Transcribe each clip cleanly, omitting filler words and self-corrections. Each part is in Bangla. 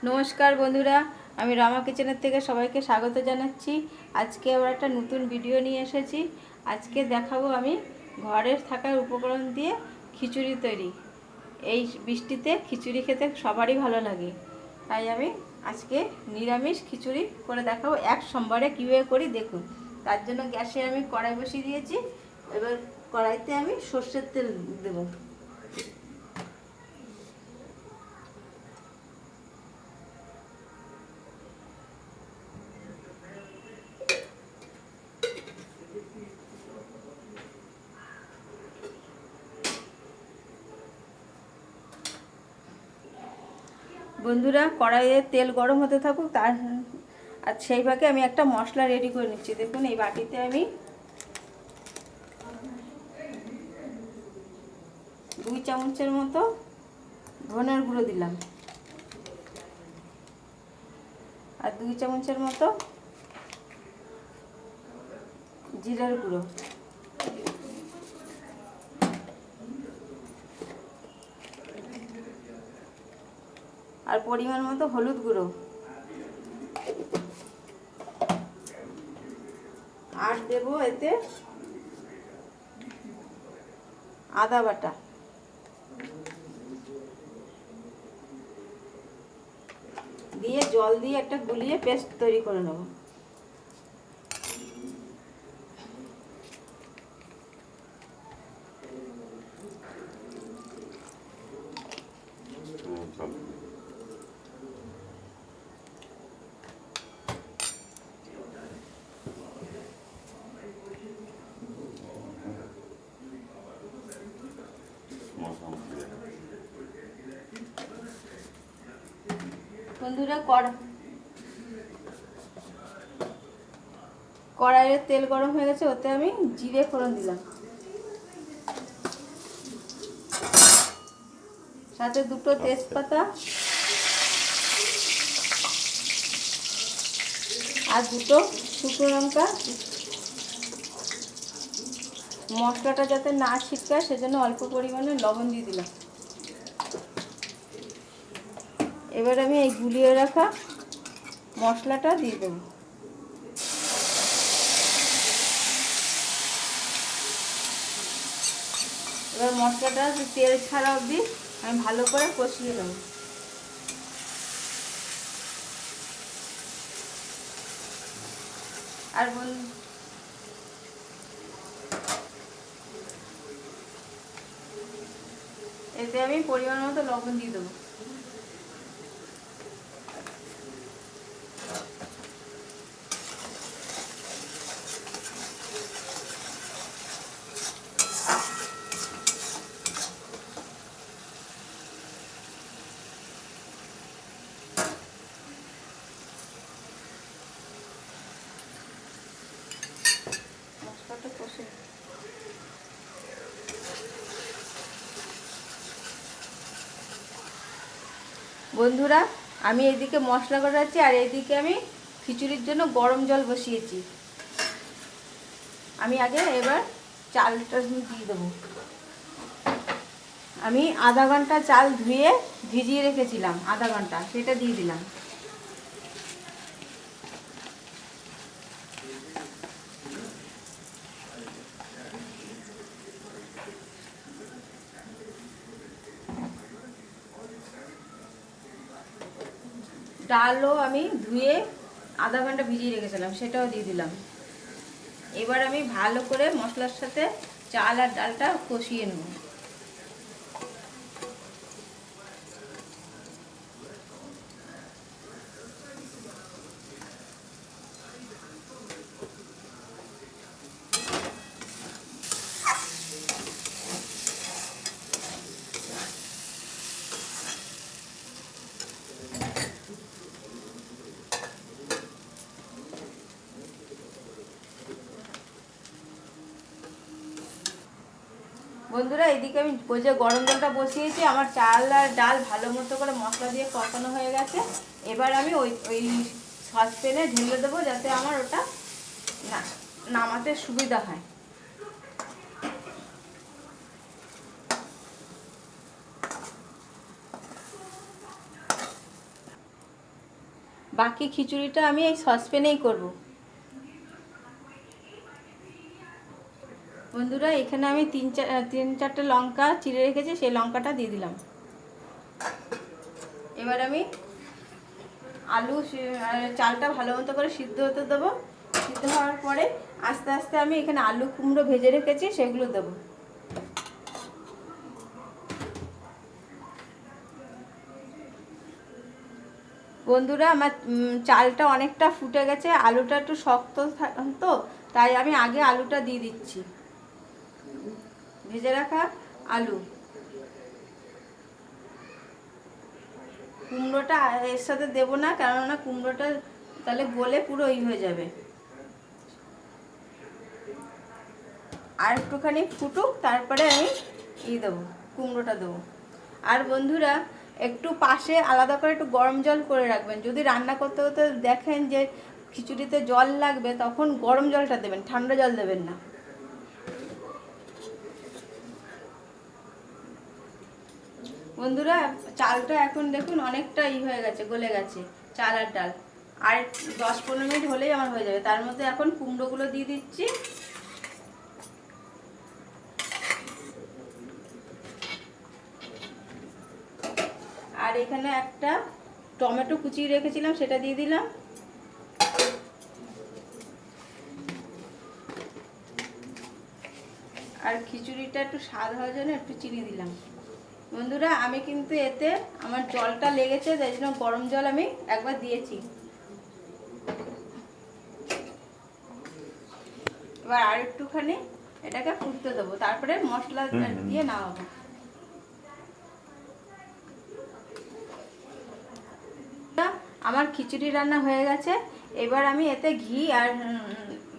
নমস্কার বন্ধুরা, আমি রামা কিচেনের থেকে সবাইকে স্বাগত জানাচ্ছি। আজকে আবার একটা নতুন ভিডিও নিয়ে এসেছি। আজকে দেখাবো আমি ঘরের থাকা উপকরণ দিয়ে খিচুড়ি তৈরি। এই বৃষ্টিতে খিচুড়ি খেতে সবারই ভালো লাগে, তাই আমি আজকে নিরামিষ খিচুড়ি করে দেখাবো। এক সোমবারে কীভাবে করি দেখুন। তার জন্য গ্যাসে আমি কড়াই বসিয়ে দিয়েছি। এবার কড়াইতে আমি সর্ষের তেল দেবো। বন্ধুরা, কড়াইয়ে তেল গরম হতে থাকুক, আর সেই ভাগে আমি একটা মশলা রেডি করে নিচ্ছি। দেখুন, এই বাটিতে আমি 2 চামচের মতো ধনের গুঁড়ো দিলাম, আর 2 চামচের মতো জিরার গুঁড়ো, আর পরিমাণ মতো হলুদ গুঁড়ো, আর দেব এতে আদা বাটা, দিয়ে জল দিয়ে একটা গুলিয়ে পেস্ট তৈরি করে নেব। বন্ধুরা, কড়াইয়ের তেল গরম হয়ে গেছে, ওতে আমি জিরে ফোড়ন দিলাম, সাথে 2টো তেজপাতা আর 2টো শুকনো লঙ্কা। মশলাটা যাতে না ছিটকায় সেজন্য অল্প পরিমাণে লবণ দিয়ে দিলাম। এবার আমি এই গুলিয়ে রাখা মশলাটা দিয়ে দেবো। এবার মশলাটা তেল ছাড়া অবধি আমি ভালো করে কষিয়ে নেব। আর এতে আমি পরিমাণ মতো লবণ দিয়ে দেবো। মশলাটা কষে বন্ধুরা, আমি এইদিকে মশলা কষাচ্ছি, আর এইদিকে আমি খিচুড়ির জন্য গরম জল বসিয়েছি। আমি আগে এবার চালটা দিয়ে দেবো। আমি আধা ঘন্টা চাল ধুয়ে ভিজিয়ে রেখেছিলাম, আধা ঘন্টা, সেটা দিয়ে দিলাম। ডালও আমি ধুয়ে আধা ঘন্টা ভিজিয়ে রেখেছিলাম, সেটাও দিয়ে দিলাম। এবার আমি ভালো করে মশলার সাথে চাল আর ডালটা কষিয়ে নেব। বন্ধুরা, এদিকে আমি ওই যে গরম জলটা বসিয়েছি, আমার চাল আর ডাল ভালো মতো করে মশলা দিয়ে কষানো হয়ে গেছে। এবার আমি ওই ওই সসপ্যানে ঢেলে দেবো, যাতে আমার ওটা নামাতে সুবিধা হয়। বাকি খিচুড়িটা আমি এই সসপ্যানেই করব। বন্ধুরা এখানে আমি তিন চারটে লঙ্কা চিড়ে রেখেছি, সেই লঙ্কাটা দিয়ে দিলাম। এবার আমি আলু চালটা ভালো মতো করে সিদ্ধ হতে দেবো। সিদ্ধ হওয়ার পরে আস্তে আস্তে আমি এখানে আলু কুমড়ো ভেজে রেখেছি সেগুলো দেবো। বন্ধুরা আমার চালটা অনেকটা ফুটে গেছে, আলুটা একটু শক্ত তো তাই আমি আগে আলুটা দিয়ে দিচ্ছি, ভেজে রাখা আলু। কুমড়োটা এর সাথে দেবো না, কেননা কুমড়োটা তাহলে গলে পুরো হয়ে যাবে। আর একটুখানি ফুটুক, তারপরে আমি দেবো, কুমড়োটা দেবো। আর বন্ধুরা একটু পাশে আলাদা করে একটু গরম জল করে রাখবেন। যদি রান্না করতে করতে দেখেন যে খিচুড়িতে জল লাগবে, তখন গরম জলটা দেবেন, ঠান্ডা জল দেবেন না। বন্ধুরা চালটা এখন দেখুন অনেকটা হয়ে গেছে, গলে গেছে চাল আর ডাল। আর 10-15 মিনিট হলেই আমার হয়ে যাবে। তার মধ্যে এখন কুমড়োগুলো দিয়ে দিচ্ছি। আর এখানে একটা টমেটো কুচিয়ে রেখেছিলাম, সেটা দিয়ে দিলাম। আর খিচুড়িটা একটু স্বাদ হওয়ার জন্য একটু চিনি দিলাম। বন্ধুরা আমি কিন্তু এতে আমার জলটা লেগেছে, তাই জন্য গরম জল আমি একবার দিয়েছি। এবার আর একটুখানি এটাকে ফুটতে দেবো, তারপরে মশলা দিয়ে নামাবো। আমার খিচুড়ি রান্না হয়ে গেছে। এবার আমি এতে ঘি আর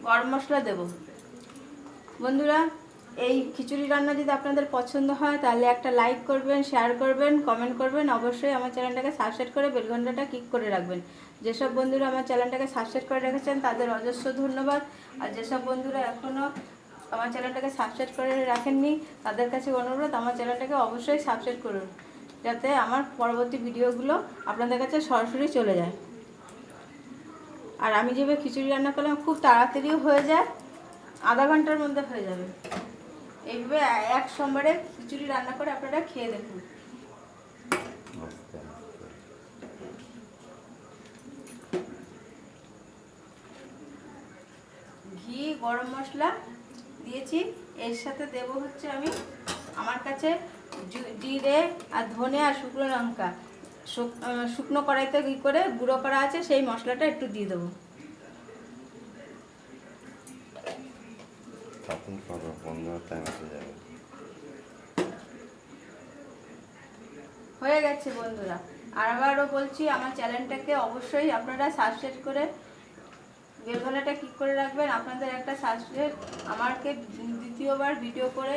গরম মশলা দেব। বন্ধুরা এই খিচুড়ি রান্না যদি আপনাদের পছন্দ হয় তাহলে একটা লাইক করবেন, শেয়ার করবেন, কমেন্ট করবেন। অবশ্যই আমার চ্যানেলটাকে সাবস্ক্রাইব করে বেল ঘন্টাটা ক্লিক করে রাখবেন। যেসব বন্ধুরা আমার চ্যানেলটাকে সাবস্ক্রাইব করে রেখেছেন তাদের অজস্র ধন্যবাদ। আর যেসব বন্ধুরা এখনও আমার চ্যানেলটাকে সাবস্ক্রাইব করে রাখেননি তাদের কাছে অনুরোধ, আমার চ্যানেলটাকে অবশ্যই সাবস্ক্রাইব করুন, যাতে আমার পরবর্তী ভিডিওগুলো আপনাদের কাছে সরাসরি চলে যায়। আর আমি যেভাবে খিচুড়ি রান্না করলাম খুব তাড়াতাড়িও হয়ে যায়, আধা ঘন্টার মধ্যে হয়ে যাবে। এইভাবে এক সোমবারে খিচুড়ি রান্না করে আপনারা খেয়ে দেখুন। ঘি গরম মশলা দিয়েছি, এর সাথে দেব হচ্ছে আমি আমার কাছে জিরে আর ধনে আর শুকনো লঙ্কা শুকনো কড়াইতে করে গুঁড়ো করা আছে, সেই মশলাটা একটু দিয়ে দেবো। হয়ে গেছে বন্ধুরা। আর আবারও বলছি, আমার চ্যানেলটাকে অবশ্যই আপনারা সাবস্ক্রাইব করে বেল ঘন্টাটা ক্লিক করে রাখবেন। আপনাদের একটা সাবস্ক্রাইব আমাকে দ্বিতীয়বার ভিডিও করে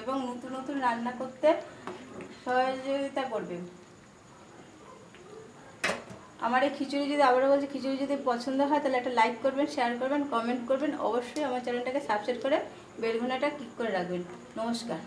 এবং নতুন নতুন রান্না করতে সহযোগিতা করবে। আমার এই খিচুড়ি যদি আবারও বলছি, খিচুড়ি যদি পছন্দ হয় তাহলে একটা লাইক করবেন, শেয়ার করবেন, কমেন্ট করবেন। অবশ্যই আমার চ্যানেলটাকে সাবস্ক্রাইব করে বেল ঘন্টাটা ক্লিক করে রাখবেন। নমস্কার।